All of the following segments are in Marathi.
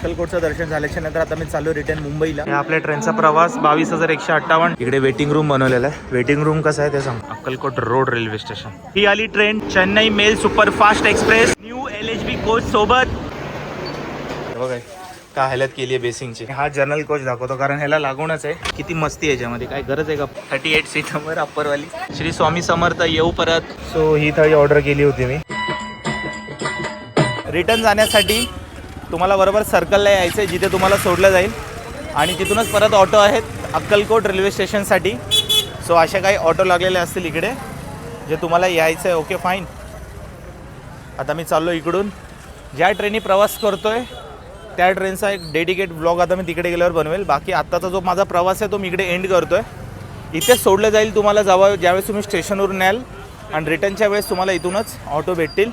अक्कलकोटचं दर्शन झाल्याच्या नंतर आता मी चालू रिटर्न मुंबईला. आपल्या ट्रेनचा प्रवास 22,158. इकडे वेटिंग रूम बनवलेला आहे. वेटिंग रूम कसं आहे ते सांग. Akkalkot road railway station. ही आली train Chennai mail superfast express new LHB coach सोबत. बघा काय हालत केली आहे बेसिंगची. हा जनरल कोच दाखवतो कारण ह्याला लागूनच आहे. किती मस्ती आहे याच्यामध्ये, काय गरज आहे का. 38 सीट नंबर अप्परवाली. श्री स्वामी समर्थ येऊ परत. सो ही थाळी ऑर्डर केली होती मी. रिटर्न जाण्यासाठी तुम्हाला बरोबर सर्कलला यायचं आहे जिथे तुम्हाला सोडलं जाईल आणि तिथूनच परत ऑटो आहेत अक्कलकोट रेल्वे स्टेशनसाठी. सो अशा काही ऑटो लागलेले असतील इकडे जे तुम्हाला यायचं आहे. Okay fine. आता मी चाललो इकडून. ज्या ट्रेननी प्रवास करतो आहे त्या ट्रेनचा एक डेडिकेट ब्लॉग आता मी तिकडे गेल्यावर बनवेल. बाकी आत्ताचा जो माझा प्रवास आहे तो मी इकडे एंड करतो आहे. इथेच सोडलं जाईल तुम्हाला ज्यावेळेस तुम्ही स्टेशनवरून याल आणि रिटर्नच्या वेळेस तुम्हाला इथूनच ऑटो भेटतील.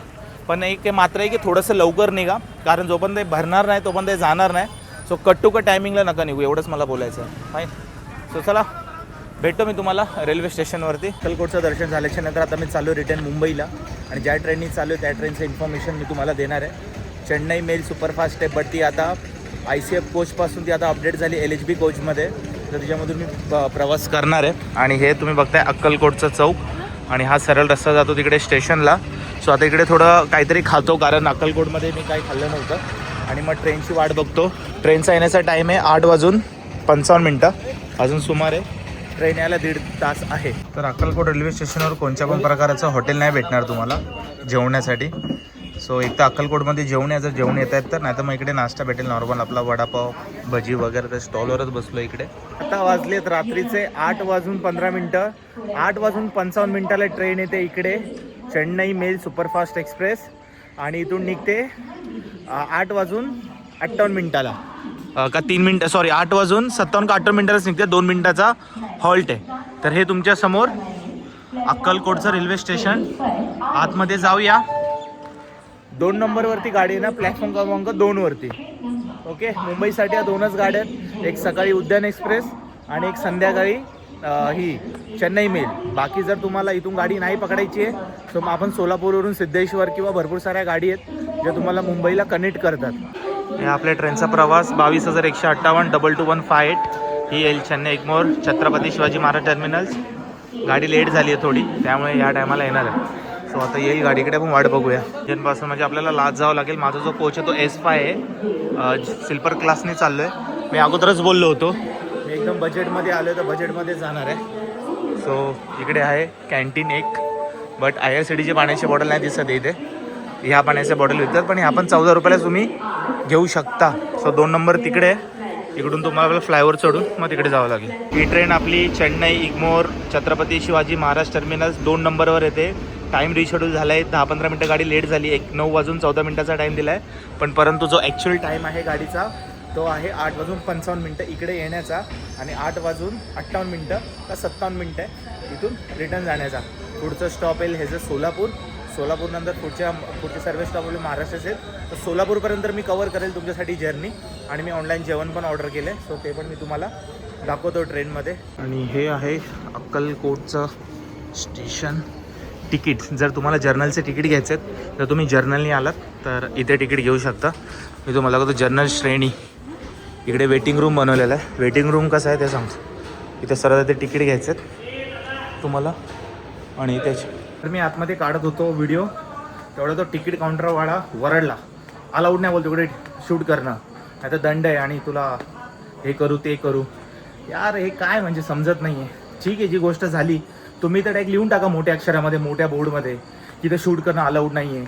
पण एक मात्र आहे की थोडंसं लवकर निघा कारण जोपर्यंत ते भरणार नाही तोपर्यंत ते जाणार नाही. सो कट टू कट टायमिंगला नका निघू, एवढंच मला बोलायचं आहे. फाईन. सो चला भेटतो मी तुम्हाला रेल्वे स्टेशनवरती. अक्कलकोटचं दर्शन झाल्याच्या नंतर आता मी चालू रिटर्न मुंबईला आणि ज्या ट्रेननी चालू आहे त्या ट्रेनचं इन्फॉर्मेशन मी तुम्हाला देणार आहे. चेन्नई मेल सुपरफास्ट आहे बट ती आता ICF कोचपासून ती आता अपडेट झाली LHB कोचमध्ये. तर त्याच्यामधून मी प्रवास करणार आहे. आणि हे तुम्ही बघताय अक्कलकोटचं चौक आणि हा सरळ रस्ता जातो तिकडे स्टेशनला. सो आता इकडे थोडं काहीतरी खातो कारण अक्कलकोटमध्ये मी काही खाल्लं नव्हतं आणि मग ट्रेनची वाट बघतो. ट्रेनचा येण्याचा टाईम आहे 8:55. अजून सुमारे ट्रेन यायला 1.5 तास आहे. तर अक्कलकोट रेल्वे स्टेशनवर कोणत्या पण प्रकारचं हॉटेल नाही भेटणार तुम्हाला जेवण्यासाठी. सो एक तर अक्कलकोटमध्ये जेवण आहे, जर जेवण येत आहेत तर, नाही तर मग इकडे नाश्ता भेटेल नॉर्मल आपला वडापाव भजी वगैरे. त्या स्टॉलवरच बसलो इकडे. आता वाजलेत रात्रीचे 8:15. 8:55 ट्रेन येते इकडे चेन्नई मेल सुपरफास्ट एक्सप्रेस आणि इथून निघते 8:58 का 3 मिनटं, सॉरी 8:57 का 58 निघते. 2 मिनटाचा हॉल्ट आहे. तर हे तुमच्या समोर अक्कलकोटचं रेल्वे स्टेशन. आतमध्ये जाऊया. 2 नंबरवरती गाडी आहे ना, प्लॅटफॉर्म क्रमांक 2 वरती. ओके, मुंबईसाठी या 2च गाड्या आहेत. एक सकाळी उद्यान एक्सप्रेस आणि एक संध्याकाळी ही चेन्नई मेल. बाकी जर तुम्हाला इथून गाडी नाही पकडायची आहे तर मग आपण सोलापूरवरून सिद्धेश्वर किंवा भरपूर साऱ्या गाडी आहेत ज्या तुम्हाला मुंबईला कनेक्ट करतात. हे आपल्या ट्रेनचा प्रवास 22,158 221558. ही येईल चेन्नई एग्मोर छत्रपती शिवाजी महाराज टर्मिनल्स. गाडी लेट झाली आहे थोडी त्यामुळे या टायमाला येणार आहे. सो आता येईल गाडीकडे आपण वाट बघूया. जनपासून म्हणजे आपल्याला लाच जावं लागेल. माझा जो कोच आहे तो S5 आहे. स्लीपर क्लासने चाललो आहे. मी अगोदरच बोललो होतो मी एकदम बजेटमध्ये आलो तर बजेटमध्ये जाणार आहे. सो इकडे आहे कॅन्टीन एक. बट IRCTची पाण्याची बॉटल नाही दिसत इथे. ह्या पाण्याच्या बॉटल विकतात पण ह्या पण 14 रुपयाला तुम्ही घेऊ शकता. सो 2 नंबर तिकडे. इकडून तुम्हाला फ्लायओव्हर चढून मग तिकडे जावं लागेल. ही ट्रेन आपली चेन्नई इग्मोर छत्रपती शिवाजी महाराज टर्मिनल्स 2 नंबरवर येते. टाईम रिशेड्यूल झाला आहे. 10-15 मिनटं गाडी लेट झाली. 9:14 टाईम दिला आहे. पण परंतु जो ॲक्च्युअल टाईम आहे गाडीचा तो आहे 8:55 इकडे येण्याचा आणि 8:58 का 57 इथून रिटर्न जाण्याचा. पुढचं स्टॉप येईल ह्याचं सोलापूर. सोलापूरनंतर पुढचे सर्व स्टॉप आपले महाराष्ट्राचे आहेत. तर सोलापूरपर्यंत मी कवर करेल तुमच्यासाठी जर्नी. आणि मी ऑनलाईन जेवण पण ऑर्डर केलं आहे. सो ते पण मी तुम्हाला दाखवतो ट्रेनमध्ये. आणि हे आहे अक्कलकोटचं स्टेशन. तिकीट जर तुम्हाला जर्नलचे तिकीट घ्यायचे आहेत तर तुम्ही जर्नलनी आलात तर इथे तिकीट घेऊ शकता. मी तुम्हाला बघतो जनरल श्रेणी. इकडे वेटिंग रूम बनवलेलं आहे. वेटिंग रूम कसं आहे ते सांगतो. इथे सरळ ते तिकीट घ्यायचं आहेत तुम्हाला आणि त्याचे. तर मी आतमध्ये काढत होतो व्हिडिओ तेवढा तो तिकीट काउंटरवाला वरडला. अलाउड नाही बोलतो इकडे शूट करणं, नाही तर दंड आहे आणि तुला हे करू ते करू. यार हे काय म्हणजे समजत नाही आहे. ठीक आहे जी गोष्ट झाली तुम्ही तर डायरेक्ट लिहून टाका मोठ्या अक्षरामध्ये मोठ्या बोर्डमध्ये की ते शूट करणं अलाउड नाही आहे.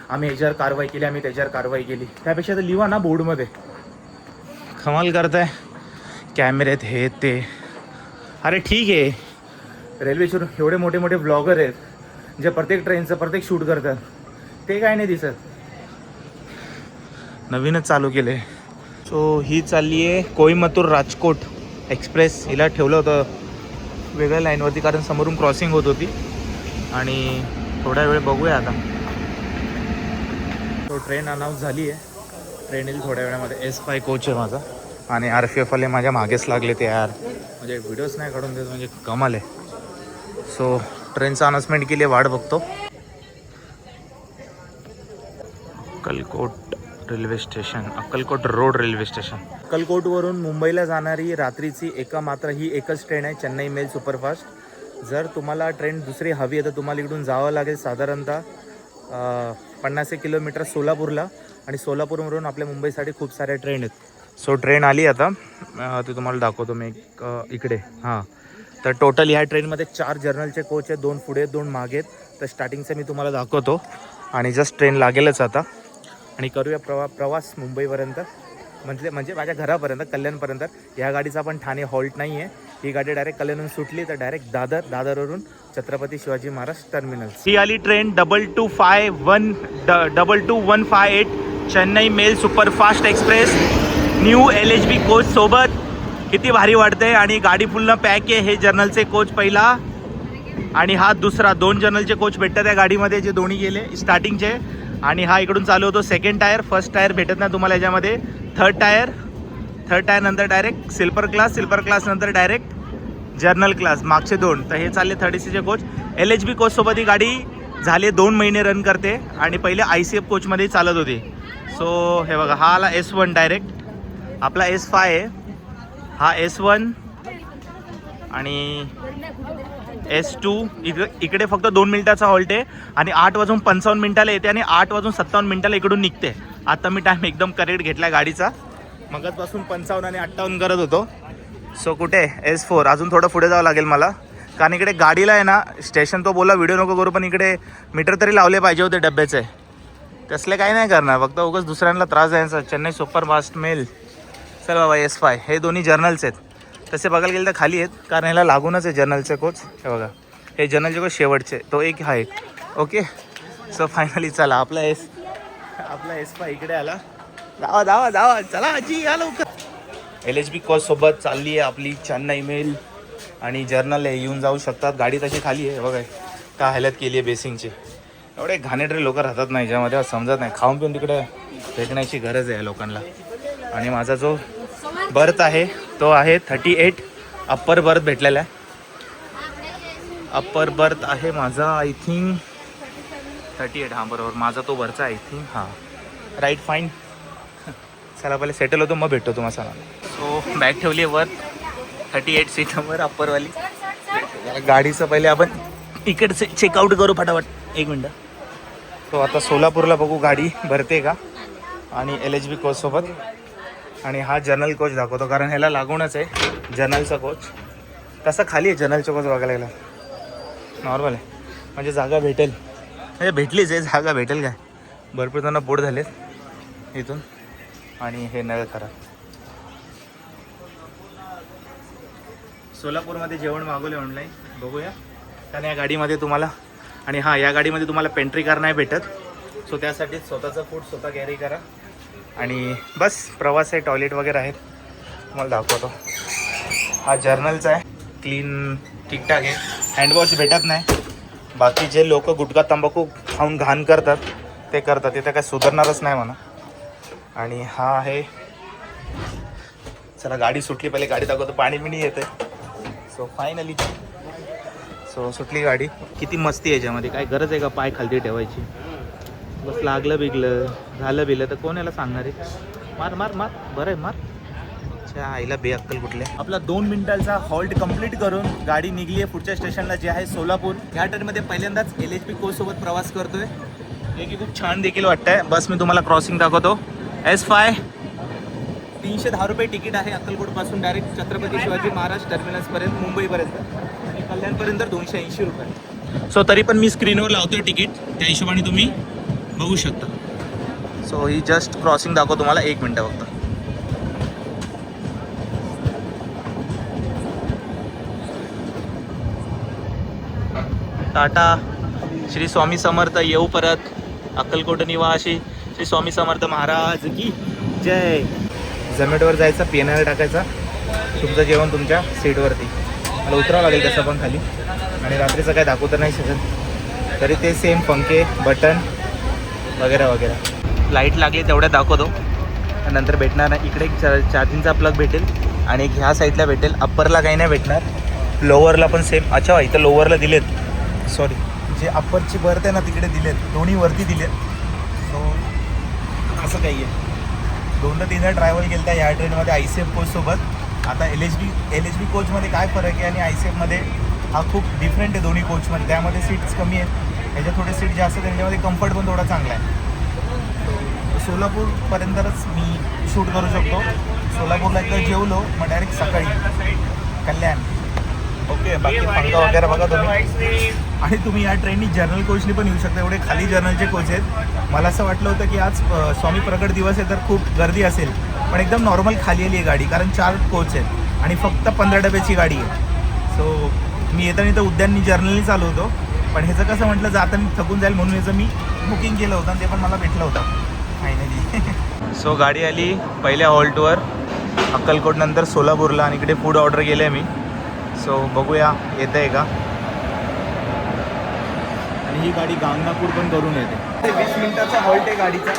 आम्ही याच्यावर कारवाई केली, आम्ही त्याच्यावर कारवाई केली. त्यापेक्षा तर लिहा ना बोर्डमध्ये. कमाल करताय. कॅमेरेत हे ते. अरे ठीक आहे रेल्वेचे एवढे मोठे मोठे ब्लॉगर आहेत जे प्रत्येक ट्रेनचं प्रत्येक शूट करतात. ते काय नाही दिसत. नवीनच चालू केले. सो ही चालली आहे कोईमतूर राजकोट एक्सप्रेस. हिला ठेवलं होतं वेगळ्या लाईनवरती कारण समोरून क्रॉसिंग होत होती आणि थोडा वेळ बघूया आता. तो ट्रेन अनाऊन्स झाली आहे. ट्रेन येईल थोड्या वेळामध्ये. S5 कोच आहे माझा आणि RPF वाले माझ्या मागेच लागले ते यार. म्हणजे व्हिडिओज नाही काढून देत म्हणजे कमाल आहे. सो ट्रेनचं अनाउन्समेंट केली आहे वाट बघतो. Akkalkot railway station, Akkalkot road railway station. अक्कलकोटवरून मुंबईला जाणारी रात्रीची ही एकच ट्रेन आहे, चेन्नई मेल सुपरफास्ट. जर तुम्हाला ट्रेन दुसरी हवी आहे तर तुम्हाला इकडून जावं लागेल साधारणतः 50 किलोमीटर सोलापूरला. आणि सोलापूरवरून आपल्या मुंबईसाठी खूप साऱ्या ट्रेन आहेत. सो ट्रेन आली आता, ते तुम्हाला दाखवतो मी इकडे. हां, तर टोटल ह्या ट्रेनमध्ये 4 जर्नलचे कोच आहेत, 2 पुढे 2 मागे आहेत. तर स्टार्टिंगचं मी तुम्हाला दाखवतो आणि जस्ट ट्रेन लागेलच आता. आणि करूया प्रवास मुंबईपर्यंत, म्हणजे माझ्या घरापर्यंत, कल्याणपर्यंत. ह्या गाडीचा पण ठाणे हॉल्ट नाही आहे. ही गाडी डायरेक्ट कल्याणहून सुटली तर डायरेक्ट दादरवरून छत्रपती शिवाजी महाराज टर्मिनल. ही आली train 2215 Chennai mail superfast express, new LHB coach सोबत. किती भारी वाटते. आणि गाडी पूर्ण पॅक आहे. हे जर्नलचे कोच पहिला आणि हा दुसरा, 2 जर्नलचे कोच भेटतात त्या गाडीमध्ये, जे दोन्ही गेले स्टार्टिंगचे. आणि हा इकडून चालू होतो सेकंड टायर. फर्स्ट टायर भेटत नाही तुम्हाला याच्यामध्ये. थर्ड टायर नंतर डायरेक्ट स्लीपर क्लास नंतर डायरेक्ट जर्नल क्लास, मागचे 2. तर हे चालले 36चे कोच. LHB कोचसोबत ही गाडी झाले 2 महिने रन करते आणि पहिले ICF कोचमध्ये चालत होती. सो हे बघा, हा आला S1 डायरेक्ट, आपला S5 आहे. हा S1 आणि S2. इकडे फक्त 2 मिनिटाचा हॉल्ट आहे आणि 8:55 येते आणि 8:57 इकडून निघते. आता मी टाईम एकदम करेक्ट घेतला गाडीचा. मगतपासून 55 आणि 58 करत होतो. सो कुठे S4, अजून थोडं पुढे जावं लागेल मला, कारण इकडे गाडीला आहे ना स्टेशन, तो बोला व्हिडिओ नको करू, पण इकडे मीटर तरी लावले पाहिजे होते डब्याचे. तसले काही नाही करणार, फक्त उगाच दुसऱ्यांना त्रास द्यायचा. Chennai superfast mail. चल बाबा, S5. हे दोन्ही जर्नल्स आहेत. तसे बघायला गेलं तर खाली आहेत, कारण ह्याला लागूनच आहे जर्नलचे कोच. हे बघा, हे जर्नलचे कोच शेवटचे, तो एक हा एक. ओके, सो फायनली चला आपला S5 इकडे आला. धावा चला आजी, या लवकर. LHB कोच सोबत चालली आहे आपली चेन्नई मेल. आणि जर्नल आहे, येऊन जाऊ शकतात. गाडी तशी खाली आहे बघा, का हालत केली आहे बेसिंगची. एवढे घाणेरडे लोक राहतात नाही ज्यामध्ये, समजत नाही. खाऊन पिऊन तिकडे फेकण्याची गरज आहे लोकांना. आणि माझा जो बर्थ आहे तो आहे 38, अप्पर बर्थ भेटलेला आहे. अप्पर बर्थ आहे माझा आय थिंक 38. हां बरोबर, माझा तो वरचा आय थिंक. हां राईट, फाईन. चला पहिले सेटल होतो, मग भेटतो तुम्हाला. सो बॅग ठेवली आहे वर 38 सीटवर अप्परवाली. गाडीचं पहिले आपण इकडचं चेकआउट करू फटाफट. 1 मिनटं. तो आता सोलापूरला बघू गाडी भरते का. आणि LHB कोचसोबत. आणि हा जर्नल कोच दाखवतो, कारण ह्याला लागूनच आहे जर्नलचा कोच. तसा खाली आहे जर्नलचा कोच बघायला गेला. नॉर्मल आहे, म्हणजे जागा भेटेल, म्हणजे भेटलीच आहे जागा, भेटेल काय. भरपूर जण बोर्ड झालेत इथून. आणि हे नळ खराब. सोलापूरमध्ये जेवण मागवले ऑनलाईन, बघूया. कारण या गाडीमध्ये तुम्हाला, आणि हां या गाडीमध्ये तुम्हाला पेंट्री कार नाही भेटत. सो त्यासाठी स्वतःचं फूड स्वतः कॅरी करा. आणि बस प्रवास आहे, टॉयलेट वगैरे आहेत, तुम्हाला दाखवतो. हा जर्नलचा आहे, क्लीन ठीकठाक आहे. हँडवॉश भेटत नाही. बाकी जे लोक गुटखा तंबाखू खाऊन घाण करतात ते करतात, तिथे काय सुधारणारच नाही म्हणा. आणि हा आहे, चला गाडी सुटली, पहिले गाडी दाखवतो. पाणी बिणी येते. सो फायनली सुटली गाडी. किती मस्ती आहे याच्यामध्ये, काय गरज आहे का पाय खालती ठेवायची. बस लागलं बिगलं झालं बिलं तर कोण याला सांगणार आहे. मार बरं आहे, मार. अच्छा आईला बेअक्कल कुठले. आपला 2 मिनिटाचा हॉल्ट कंप्लीट करून गाडी निघली आहे पुढच्या स्टेशनला, जे आहे सोलापूर. या ट्रेनमध्ये पहिल्यांदाच LHB कोचसोबत प्रवास करतोय, हे की खूप छान देखील वाटतंय. बस मी तुम्हाला क्रॉसिंग दाखवतो. S5 310 रुपये तिकीट आहे अक्कलकोटपासून डायरेक्ट छत्रपती शिवाजी महाराज टर्मिनसपर्यंत, मुंबईपर्यंत. आणि कल्याणपर्यंत 280 रुपये. सो तरी पण मी स्क्रीनवर लावतोय तिकीट, त्या हिशोबाने तुम्ही बघू शकता. सो ही जस्ट क्रॉसिंग दाखवतो तुम्हाला, 1 मिनटं फक्त. टाटा, श्री स्वामी समर्थ. येऊ परत अक्कलकोट निवासी श्री स्वामी समर्थ महाराज की जय. झोमॅटोवर जायचं, पेनाला टाकायचा, तुमचं जेवण तुमच्या सीटवरती. मला उतरावं लागेल तसं पण खाली. आणि रात्रीचं काय दाखवू तर नाही शकत, तरी ते सेम पंखे बटन वगैरे वगैरे. लाईट लागली तेवढ्या दाखवतो. नंतर भेटणार नाही. इकडे एक चार्जिंगचा प्लग भेटेल आणि एक ह्या साईडला भेटेल. अप्परला काही नाही भेटणार, लोवरला पण सेम. अच्छा इथं लोवरला दिलेत, सॉरी, जे अप्परची बर्थ आहे ना तिकडे दिलेत, दोन्ही वरती दिलेत. सो असं काही आहे. 2 ते 3 ट्रॅव्हल केलं त्या ह्या ट्रेनमध्ये ICF कोचसोबत. आता एल एच बी कोचमध्ये काय फरक आहे आणि ICFमध्ये हा खूप डिफरंट आहे दोन्ही कोचमध्ये. त्यामध्ये सीट्स कमी आहेत, ह्याच्यात थोडे सीट जास्त आहेत, त्याच्यामध्ये कम्फर्ट पण थोडा चांगला आहे. सोलापूरपर्यंतच मी शूट करू शकतो. सोलापूरला एकदा जेवलो मग डायरेक्ट सकाळी कल्याण. ओके, बाकी पंखा वगैरे बघा तुम्ही. आणि तुम्ही या ट्रेननी जर्नल कोचनी पण येऊ शकता, एवढे खाली जर्नलचे कोच आहेत. मला असं वाटलं होतं की आज स्वामी प्रकट दिवस आहे तर खूप गर्दी असेल, पण एकदम नॉर्मल खाली आली आहे गाडी, कारण 4 कोच आहेत आणि फक्त 15 डब्याची गाडी आहे. सो मी येताना तर उद्याननी जर्नलनी चालू होतो, पण ह्याचं कसं म्हटलं जाताना थकून जाईल म्हणून ह्याचं मी बुकिंग केलं होतं आणि ते पण मला भेटलं होतं फायनली. सो गाडी आली पहिल्या हॉल्टवर अक्कलकोट, नंतर सोलापूरला, आणि इकडे फूड ऑर्डर केलं आहे मी. सो बघूया येतं आहे का. आणि ही गाडी गांगनापूर पण करून येते. 20 मिनिटाचा हॉल्ट आहे गाडीचा.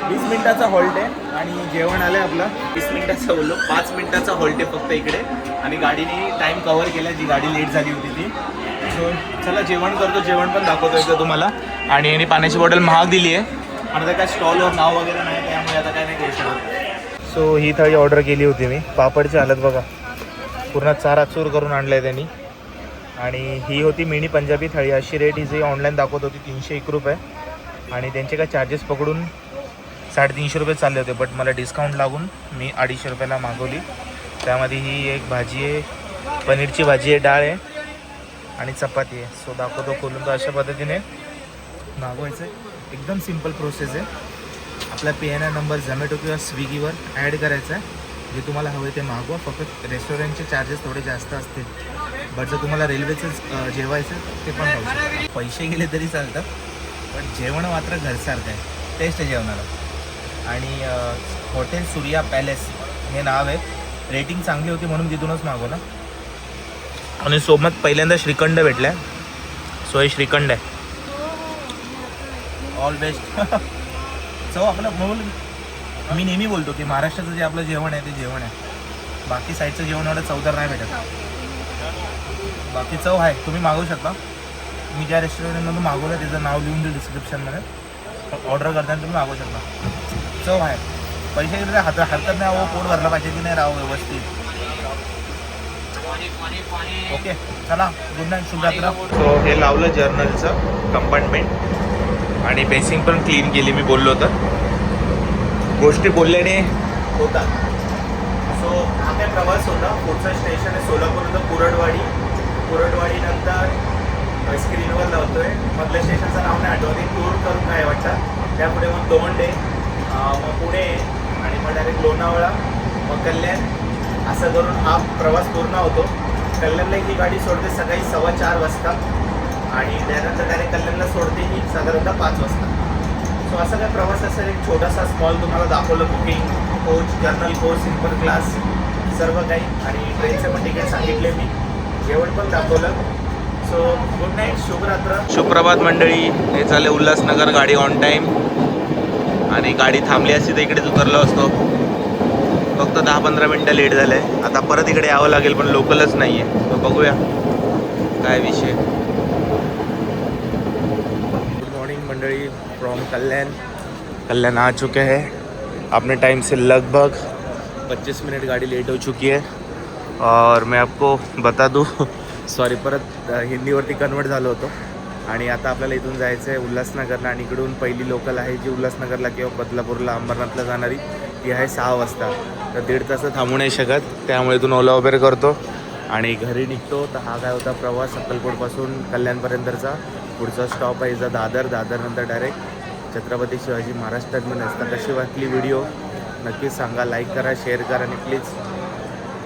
20 मिनिटाचा हॉल्ट आहे आणि जेवण आलं आहे आपलं. 20 मिनिटाचं बोललो, 5 मिनिटाचा हॉल्ट आहे फक्त इकडे. आणि गाडीने टाईम कवर केला, जी गाडी लेट झाली होती ती. सो चला जेवण करतो, जेवण पण दाखवतो इथं तुम्हाला. आणि यांनी पाण्याची बॉटल महाग दिली आहे आणि आता काय स्टॉलवर नाव वगैरे नाही, त्यामुळे आता काय नाही करू शकत. सो ही थाळी ऑर्डर केली होती मी. पापडची हालत बघा, पूर्ण चाराचूर करून आणलं आहे त्यांनी. आणि ही होती मिनी पंजाबी थाळी. अशी रेट ही जी ऑनलाईन दाखवत होती 301 रुपये, आणि त्यांचे काय चार्जेस पकडून 350 रुपये चालले होते, बट मला डिस्काउंट लागून मी 250 रुपयाला मागवली. त्यामध्ये ही एक भाजी आहे, पनीरची भाजी आहे, डाळ आहे आणि चपाती आहे. सो दाखवतो खोलून. तर अशा पद्धतीने मागवायचं आहे. एकदम सिम्पल प्रोसेस आहे. आपला PNR नंबर झोमॅटो किंवा स्विगीवर ॲड करायचा आहे. जे तुम्हाला हवं आहे ते मागवा. फक्त रेस्टॉरंटचे चार्जेस थोडे जास्त असतील, बट जर तुम्हाला रेल्वेचं जेवायचं ते पण होऊ शकतं. पैसे गेले तरी चालतं, पण जेवण मात्र घरसारखं आहे, टेस्ट आहे जेवणाला. आणि हॉटेल सूर्या पॅलेस हे नाव आहे. रेटिंग चांगली होती म्हणून तिथूनच मागवलं. आणि सोबत पहिल्यांदा श्रीखंड भेटला आहे. सो हे श्रीखंड आहे. All best. सो आपलं म्हणून मी नेहमी बोलतो की महाराष्ट्राचं जे आपलं जेवण आहे ते जेवण आहे. बाकी साईडचं जेवण एवढं चवदार नाही भेटत. बाकी चव आहे, तुम्ही मागवू शकता. मी ज्या रेस्टॉरंटमधून मागवलं त्याचं नाव लिहून देईल डिस्क्रिप्शनमध्ये. ऑर्डर करताना तुम्ही मागवू शकता. चव आहे. पैसे गेले हरकत नाही. अहो पोट भरलं पाहिजे की नाही राहू व्यवस्थित. ओके चला, गुड नाईट, शुभरात्र. सो हे लावलं जर्नलचं कंपार्टमेंट आणि बेसिंग पण क्लीन केली. मी बोललो तर गोष्टी बोलल्याने होतात. सो हा काय प्रवास होता. पुढचं स्टेशन आहे सोलापूरचं कुरडवाडीनंतर स्क्रीनवर लावतो आहे. मधल्या स्टेशनचं नाव नाही आठवत. टूर करून काय वाटतं. त्यापुढे मग दोंडे, मग पुणे, आणि मग डायरेक्ट लोणावळा, मग कल्याण. असं करून हा प्रवास पूर्ण होतो. कल्याणला ही गाडी सोडते सकाळी 4:15 वाजता आणि त्यानंतर डायरेक्ट कल्याणला सोडते ही साधारणतः 5 वाजता. सो असा काय प्रवास असेल. एक छोटासा स्मॉल तुम्हाला दाखवलं. Booking, coach, general coach, sleeper class, सर्व काही. आणि ट्रेनचं पण तिकीट सांगितले मी, जेवण पण दाखवलं. सो गुड नाईट, शुभरात्र. सुप्रभात मंडळी. हे चालले उल्हासनगर. गाडी ऑन टाईम. आणि गाडी थांबली असती तर इकडेच उतरलो असतो. फक्त 10-15 मिनटं लेट झालं आहे. आता परत इकडे यावं लागेल, पण लोकलच नाही आहे. तर बघूया काय विषय. गुड मॉर्निंग मंडळी फ्रॉम कल्याण आ चुके हैं अपने टाइम से लगभग 25 मिनट. गाड़ी लेट हो चुकी है. और मैं आपको बता दूँ, सॉरी, परत हिंदीवरती कन्वर्ट झालो होतो. आणि आता आपल्याला इथून जायचं आहे उल्हासनगरला. आणि इकडून पहिली लोकल आहे जी उल्हासनगरला किंवा बदलापूरला, अंबरनाथला जाणारी, ती आहे 6 वाजता. तर 1.5 तास थांबू नाही शकत, त्यामुळे इथून ओला उबेर करतो आणि घरी निघतो. तर हा काय होता प्रवास अक्कलकोटपासून कल्याणपर्यंतचा. पुढचा स्टॉप आहे इथं दादरनंतर डायरेक्ट छत्रपती शिवाजी महाराज टर्मिनस. तर कशी वाटली व्हिडिओ नक्कीच सांगा, लाईक करा, शेअर करा आणि प्लीज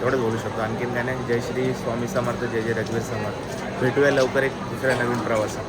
एवढंच बोलू शकतो. आणखीन काय नाही. जय श्री स्वामी समर्थ, जय जय रघुवीर समर्थ. भेटूया लवकर एक दुसऱ्या नवीन प्रवासात.